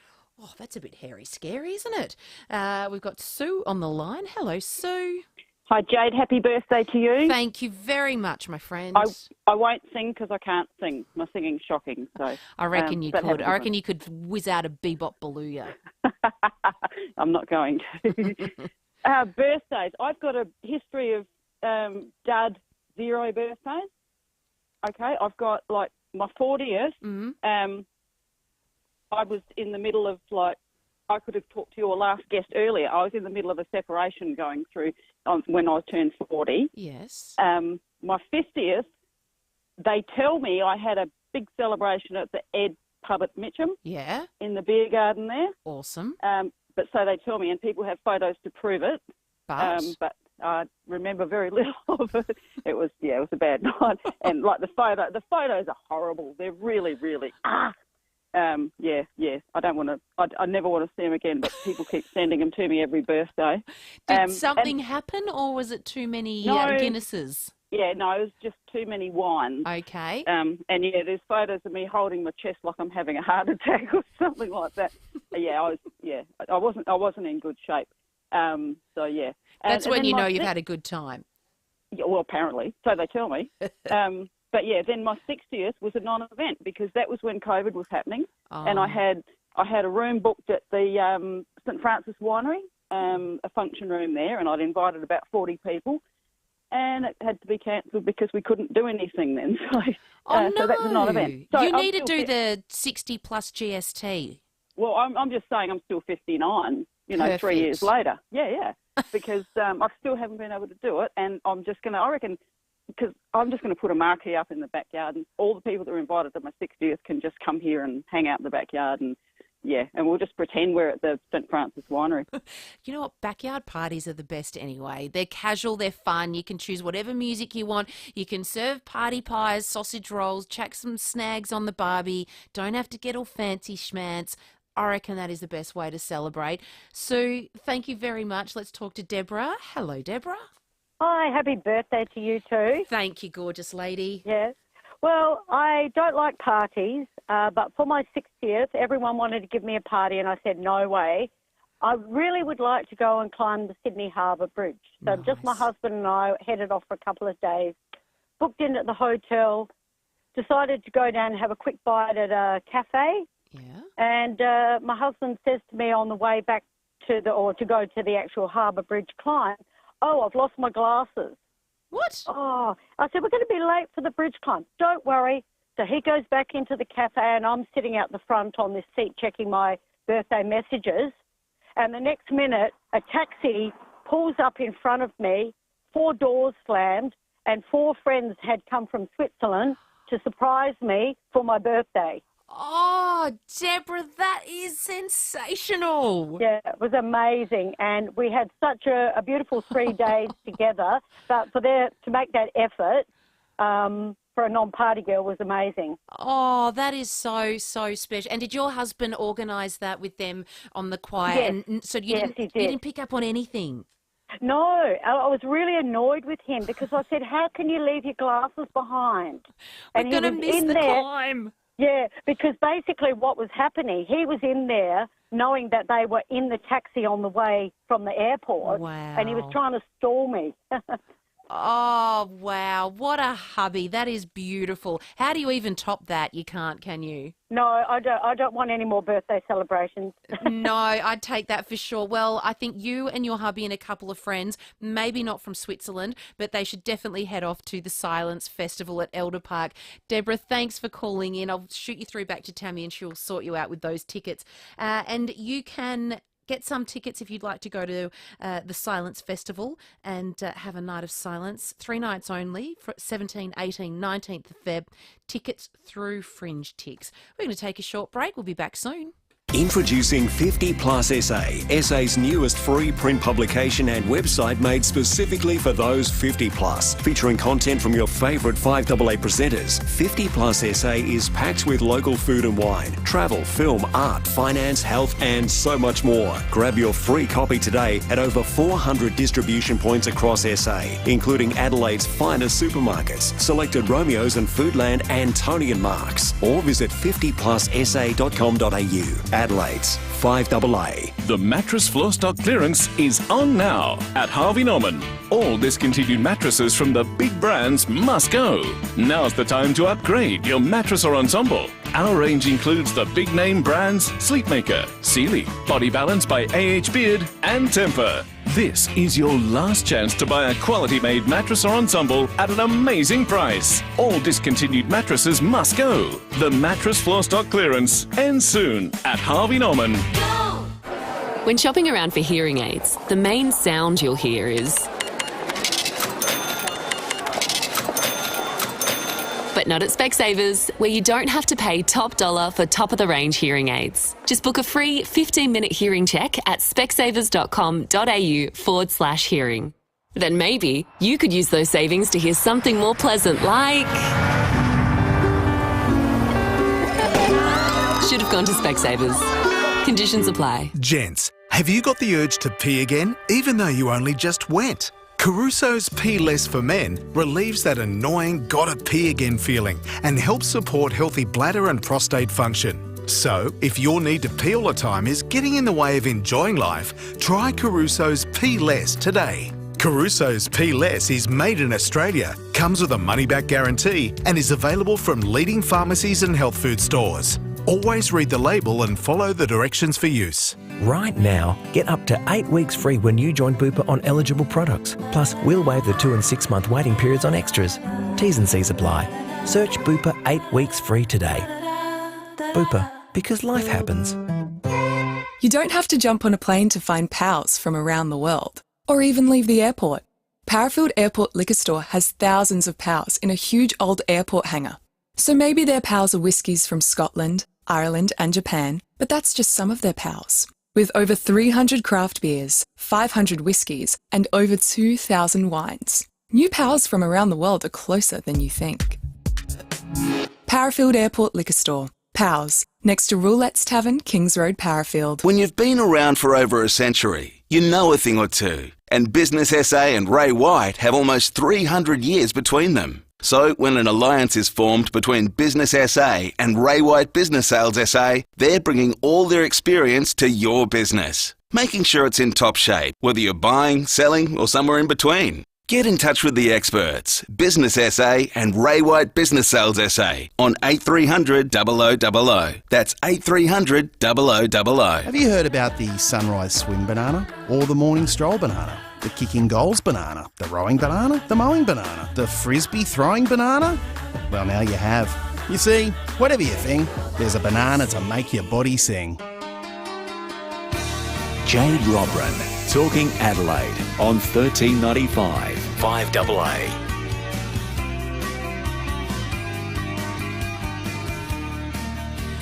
Oh, that's a bit hairy scary, isn't it? We've got Sue on the line. Hello, Sue. Hi, Jade. Happy birthday to you. Thank you very much, my friend. I won't sing because I can't sing. My singing's shocking. So I reckon you but could. have I reckon you could whiz out a bebop beluga. I'm not going to. Birthdays. I've got a history of dad 0 birthdays. Okay, I've got like my 40th. I was in the middle of I could have talked to your last guest earlier. I was in the middle of a separation going through when I turned 40. Yes. My 50th, they tell me I had a big celebration at the Ed pub at Mitcham. Yeah. In the beer garden there. Awesome. But so they tell me, and people have photos to prove it. But I remember very little of it. It was a bad night. And like the photos are horrible. They're really, really I don't want to. I never want to see them again. But people keep sending them to me every birthday. Did something happen, or was it too many Guinnesses? Yeah, no, it was just too many wines. Okay. And there's photos of me holding my chest like I'm having a heart attack or something like that. I wasn't in good shape. That's when you know you've had a good time. Yeah, well, apparently, so they tell me. But yeah, then my 60th was a non-event because that was when COVID was happening, and I had a room booked at the St Francis Winery, a function room there, and I'd invited about 40 people, and it had to be cancelled because we couldn't do anything then. So, so that's a non-event. So you need to do the 60 plus GST. Well, I'm just saying I'm still 59. Perfect. 3 years later. Yeah. Because I still haven't been able to do it, and I'm just going to, because I'm just going to put a marquee up in the backyard, and all the people that are invited to my 60th can just come here and hang out in the backyard, and yeah, and we'll just pretend we're at the St Francis Winery. You know what? Backyard parties are the best anyway. They're casual, they're fun. You can choose whatever music you want. You can serve party pies, sausage rolls, chuck some snags on the barbie. Don't have to get all fancy schmance. I reckon that is the best way to celebrate. Sue, thank you very much. Let's talk to Deborah. Hello, Deborah. Hi, happy birthday to you too. Thank you, gorgeous lady. Yes. Well, I don't like parties, but for my 60th, everyone wanted to give me a party, and I said, no way. I really would like to go and climb the Sydney Harbour Bridge. So just my husband and I headed off for a couple of days, booked in at the hotel, decided to go down and have a quick bite at a cafe. Yeah. And my husband says to me on the way back to go to the actual Harbour Bridge climb, oh, I've lost my glasses. What? Oh, I said, we're going to be late for the bridge climb. Don't worry. So he goes back into the cafe and I'm sitting out the front on this seat checking my birthday messages. And the next minute, a taxi pulls up in front of me, 4 doors slammed, and 4 friends had come from Switzerland to surprise me for my birthday. Oh, Deborah, that is sensational. Yeah, it was amazing. And we had such a beautiful 3 days together. But to make that effort for a non-party girl was amazing. Oh, that is so, so special. And did your husband organise that with them on the choir? Yes. And so He did. you didn't pick up on anything? No, I was really annoyed with him because I said, how can you leave your glasses behind? We're going to miss the climb. Yeah, because basically what was happening, he was in there knowing that they were in the taxi on the way from the airport. Wow. And he was trying to stall me. Oh, wow. What a hubby. That is beautiful. How do you even top that? You can't, can you? No, I don't want any more birthday celebrations. No, I'd take that for sure. Well, I think you and your hubby and a couple of friends, maybe not from Switzerland, but they should definitely head off to the Silence Festival at Elder Park. Deborah, thanks for calling in. I'll shoot you through back to Tammy and she'll sort you out with those tickets. And you can get some tickets if you'd like to go to the Silence Festival and have a night of silence. 3 nights only, for 17, 18, 19th of Feb. Tickets through Fringe Tix. We're going to take a short break. We'll be back soon. Introducing 50 Plus SA, SA's newest free print publication and website made specifically for those 50 plus. Featuring content from your favourite 5AA presenters, 50 Plus SA is packed with local food and wine, travel, film, art, finance, health and so much more. Grab your free copy today at over 400 distribution points across SA, including Adelaide's finest supermarkets, selected Romeo's and Foodland and Tony and Mark's. Or visit 50plussa.com.au. Adelaide's 5AA. The mattress floor stock clearance is on now at Harvey Norman. All discontinued mattresses from the big brands must go. Now's the time to upgrade your mattress or ensemble. Our range includes the big name brands Sleepmaker, Sealy, Body Balance by AH Beard and Tempur. This is your last chance to buy a quality-made mattress or ensemble at an amazing price. All discontinued mattresses must go. The mattress floor stock clearance ends soon at Harvey Norman. When shopping around for hearing aids, the main sound you'll hear is... But not at Specsavers, where you don't have to pay top dollar for top-of-the-range hearing aids. Just book a free 15-minute hearing check at specsavers.com.au/hearing. Then maybe you could use those savings to hear something more pleasant like... Should have gone to Specsavers. Conditions apply. Gents, have you got the urge to pee again, even though you only just went? Caruso's Pee Less for Men relieves that annoying gotta pee again feeling and helps support healthy bladder and prostate function. So, if your need to pee all the time is getting in the way of enjoying life, try Caruso's Pee Less today. Caruso's Pee Less is made in Australia, comes with a money-back guarantee and is available from leading pharmacies and health food stores. Always read the label and follow the directions for use. Right now, get up to 8 weeks free when you join FIVEAA on eligible products. Plus, we'll waive the 2 and 6 month waiting periods on extras. T's and C's apply. Search FIVEAA 8 weeks free today. FIVEAA, because life happens. You don't have to jump on a plane to find pals from around the world, or even leave the airport. Powerfield Airport Liquor Store has thousands of pals in a huge old airport hangar. So maybe their pals are whiskies from Scotland, Ireland and Japan, but that's just some of their pals. With over 300 craft beers, 500 whiskies, and over 2,000 wines. New pals from around the world are closer than you think. Parafield Airport Liquor Store. Pals, next to Roulette's Tavern, Kings Road, Parafield. When you've been around for over a century, you know a thing or two. And Business SA and Ray White have almost 300 years between them. So when an alliance is formed between Business SA and Ray White Business Sales SA, they're bringing all their experience to your business, making sure it's in top shape, whether you're buying, selling, or somewhere in between. Get in touch with the experts, Business SA and Ray White Business Sales SA on 8300 0000. That's 8300 0000. Have you heard about the sunrise swing banana or the morning stroll banana? The kicking goals banana, the rowing banana, the mowing banana, the frisbee throwing banana? Well, now you have. You see, whatever you think, there's a banana to make your body sing. Jade Robran, talking Adelaide on 1395 5AA.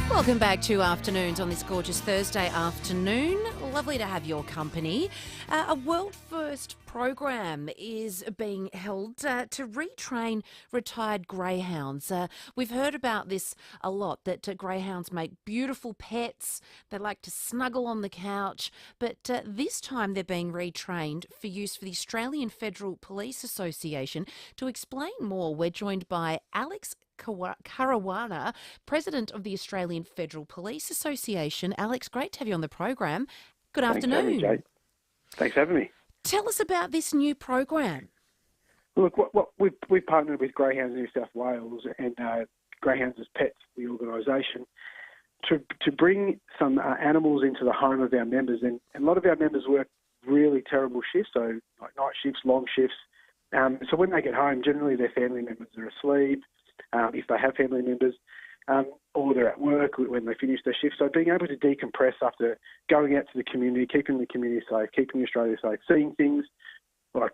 Welcome back to Afternoons on this gorgeous Thursday afternoon. Lovely to have your company. A world first program is being held to retrain retired greyhounds. We've heard about this a lot, that greyhounds make beautiful pets. They like to snuggle on the couch. But this time they're being retrained for use for the Australian Federal Police Association. To explain more, we're joined by Alex Caruana, President of the Australian Federal Police Association. Alex, great to have you on the program. Good afternoon. Thanks for having me. Tell us about this new program. Look, we've partnered with Greyhounds New South Wales and Greyhounds as Pets, the organisation, to bring some animals into the home of our members. And a lot of our members work really terrible shifts, so like night shifts, long shifts. So when they get home, generally their family members are asleep, if they have family members, or they're at work when they finish their shift. So being able to decompress after going out to the community, keeping the community safe, keeping Australia safe, seeing things like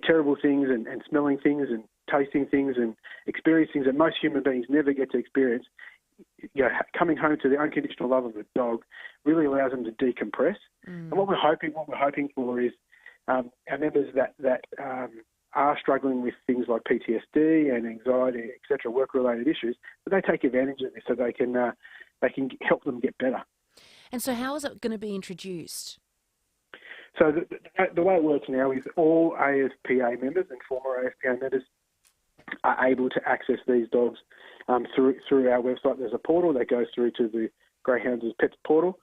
terrible things and smelling things and tasting things and experiencing things that most human beings never get to experience. Coming home to the unconditional love of a dog really allows them to decompress. And what we're hoping for is our members that are struggling with things like PTSD and anxiety, etc., work-related issues, but they take advantage of this so they can help them get better. And so how is it going to be introduced? So the way it works now is all AFPA members and former AFPA members are able to access these dogs through our website. There's a portal that goes through to the Greyhounds as Pets portal.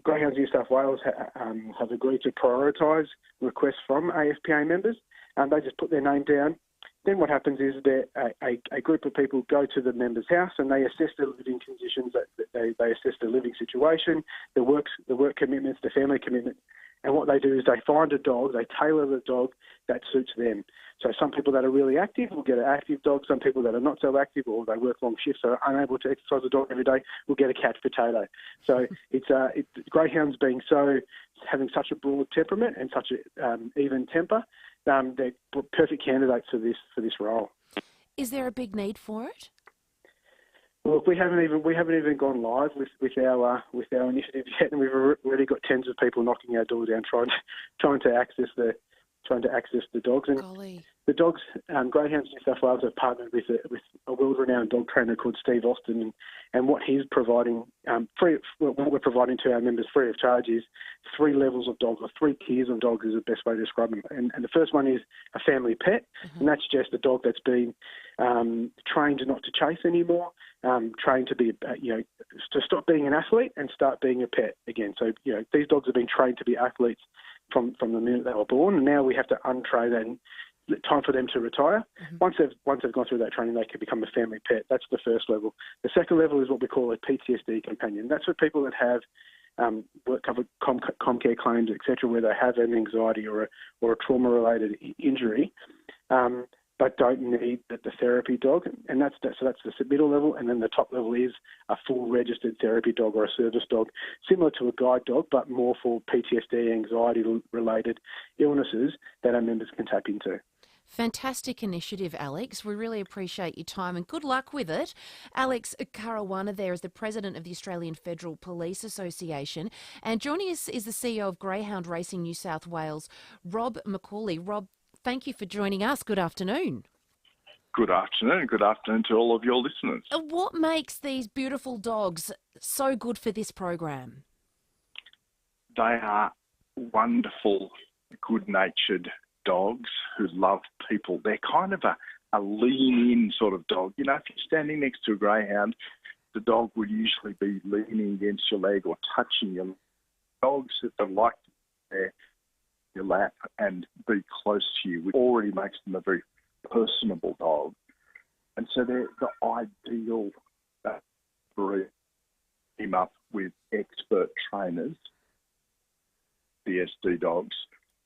Greyhounds New South Wales have agreed to prioritise requests from AFPA members. They just put their name down. Then what happens is that a group of people go to the member's house and they assess their living conditions, they assess their living situation, their work commitments, their family commitments. And what they do is they find a dog, they tailor the dog that suits them. So some people that are really active will get an active dog. Some people that are not so active or they work long shifts or are unable to exercise the dog every day will get a cat potato. So it's greyhounds having such a broad temperament and such an even temper, they're perfect candidates for this role. Is there a big need for it? Look, we haven't even gone live with our initiative yet, and we've already got tens of people knocking our door down trying to access the dogs. And Golly. The dogs, Greyhounds New South Wales have partnered with a world-renowned dog trainer called Steve Austin, and what he's providing what we're providing to our members free of charge is 3 levels of dogs, or 3 tiers of dogs is the best way to describe them. And the first one is a family pet, and that's just a dog that's been trained not to chase anymore, trained to be to stop being an athlete and start being a pet again. So these dogs have been trained to be athletes from the minute they were born, and now we have to untrain and time for them to retire. Once they've gone through that training, they can become a family pet. That's the first level. The second level is what we call a PTSD companion. That's for people that have work-covered Comcare claims, etc., where they have an anxiety or a trauma-related injury, but don't need the therapy dog. And that's the middle level. And then the top level is a full registered therapy dog or a service dog, similar to a guide dog, but more for PTSD, anxiety-related illnesses that our members can tap into. Fantastic initiative, Alex. We really appreciate your time and good luck with it. Alex Caruana there is the President of the Australian Federal Police Association. And joining us is the CEO of Greyhound Racing New South Wales, Rob McCauley. Rob, thank you for joining us. Good afternoon. Good afternoon. Good afternoon to all of your listeners. What makes these beautiful dogs so good for this program? They are wonderful, good-natured dogs who love people. They're kind of a lean-in sort of dog. You know, if you're standing next to a greyhound, the dog would usually be leaning against your leg or touching you. Dogs that like to be in your lap and be close to you, which already makes them a very personable dog. And so they're the ideal breed. Team up with expert trainers, DSD dogs.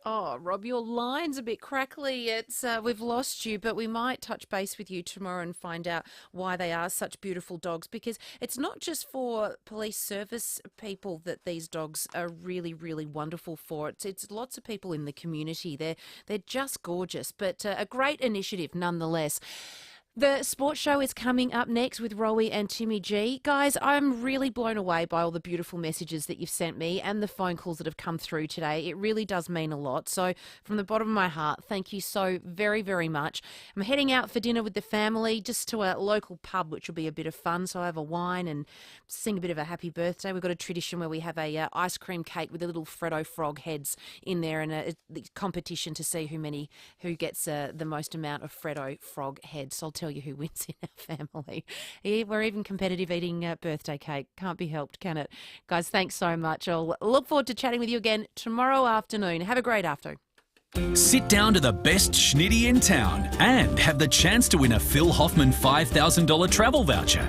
Oh, Rob, your line's a bit crackly. It's we've lost you, but we might touch base with you tomorrow and find out why they are such beautiful dogs, because it's not just for police service people that these dogs are really, really wonderful for. It's lots of people in the community. They're just gorgeous, but a great initiative nonetheless. The sports show is coming up next with Rowey and Timmy G. Guys, I'm really blown away by all the beautiful messages that you've sent me and the phone calls that have come through today. It really does mean a lot. So from the bottom of my heart, thank you so very, very much. I'm heading out for dinner with the family, just to a local pub, which will be a bit of fun. So I have a wine and sing a bit of a happy birthday. We've got a tradition where we have a ice cream cake with the little Freddo frog heads in there, and a competition to see who gets the most amount of Freddo frog heads. So I'll tell you who wins in our family. We're even competitive eating birthday cake. Can't be helped, can it? Guys, thanks so much. I'll look forward to chatting with you again tomorrow afternoon. Have a great afternoon. Sit down to the best schnitty in town and have the chance to win a Phil Hoffman $5,000 travel voucher.